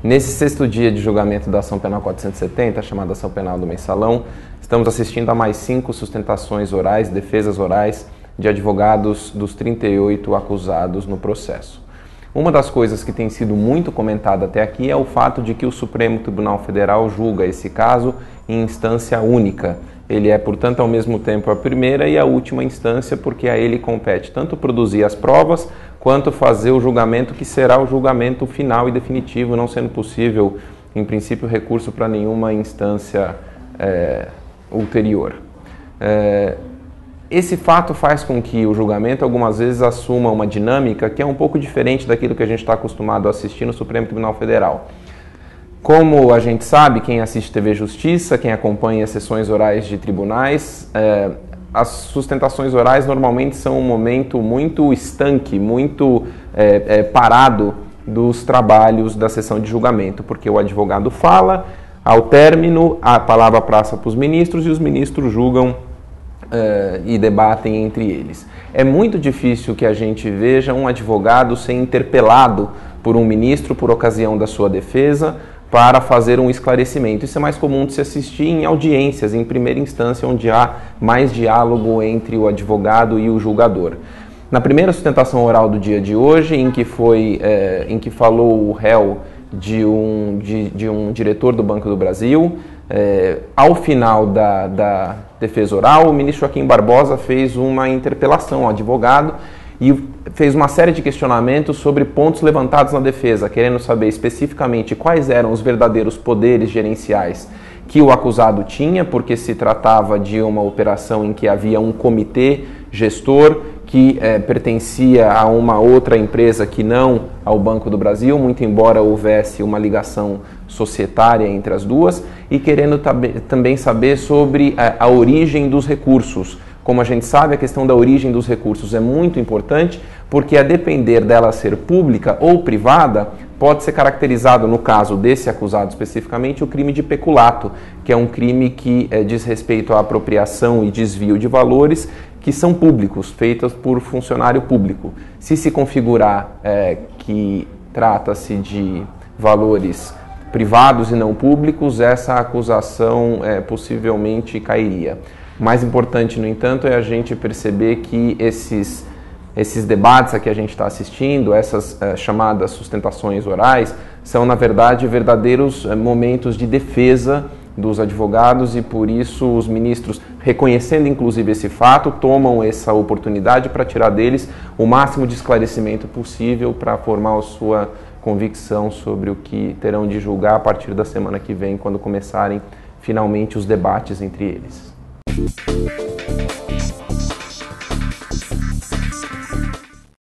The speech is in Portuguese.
Nesse sexto dia de julgamento da ação penal 470, chamada ação penal do mensalão, estamos assistindo a mais 5 sustentações orais, defesas orais de advogados dos 38 acusados no processo. Uma das coisas que tem sido muito comentada até aqui é o fato de que o Supremo Tribunal Federal julga esse caso em instância única. Ele é, portanto, ao mesmo tempo a primeira e a última instância, porque a ele compete tanto produzir as provas quanto fazer o julgamento que será o julgamento final e definitivo, não sendo possível, em princípio, recurso para nenhuma instância ulterior. Esse fato faz com que o julgamento algumas vezes assuma uma dinâmica que é um pouco diferente daquilo que a gente está acostumado a assistir no Supremo Tribunal Federal. Como a gente sabe, quem assiste TV Justiça, quem acompanha sessões orais de tribunais, as sustentações orais normalmente são um momento muito estanque, muito parado dos trabalhos da sessão de julgamento, porque o advogado fala, ao término a palavra passa para os ministros e os ministros julgam e debatem entre eles. É muito difícil que a gente veja um advogado ser interpelado por um ministro por ocasião da sua defesa para fazer um esclarecimento. Isso é mais comum de se assistir em audiências, em primeira instância, onde há mais diálogo entre o advogado e o julgador. Na primeira sustentação oral do dia de hoje, em que falou o réu de um diretor do Banco do Brasil, ao final da defesa oral, o ministro Joaquim Barbosa fez uma interpelação ao advogado e fez uma série de questionamentos sobre pontos levantados na defesa, querendo saber especificamente quais eram os verdadeiros poderes gerenciais que o acusado tinha, porque se tratava de uma operação em que havia um comitê gestor que pertencia a uma outra empresa que não ao Banco do Brasil, muito embora houvesse uma ligação societária entre as duas, e querendo também saber sobre a origem dos recursos. Como a gente sabe, a questão da origem dos recursos é muito importante, porque a depender dela ser pública ou privada, pode ser caracterizado, no caso desse acusado especificamente, o crime de peculato, que é um crime que diz respeito à apropriação e desvio de valores que são públicos, feitos por funcionário público. Se se configurar que trata-se de valores privados e não públicos, essa acusação possivelmente cairia. O mais importante, no entanto, é a gente perceber que esses debates a que a gente está assistindo, essas chamadas sustentações orais, são, na verdade, verdadeiros momentos de defesa dos advogados e, por isso, os ministros, reconhecendo inclusive esse fato, tomam essa oportunidade para tirar deles o máximo de esclarecimento possível para formar a sua convicção sobre o que terão de julgar a partir da semana que vem, quando começarem finalmente os debates entre eles.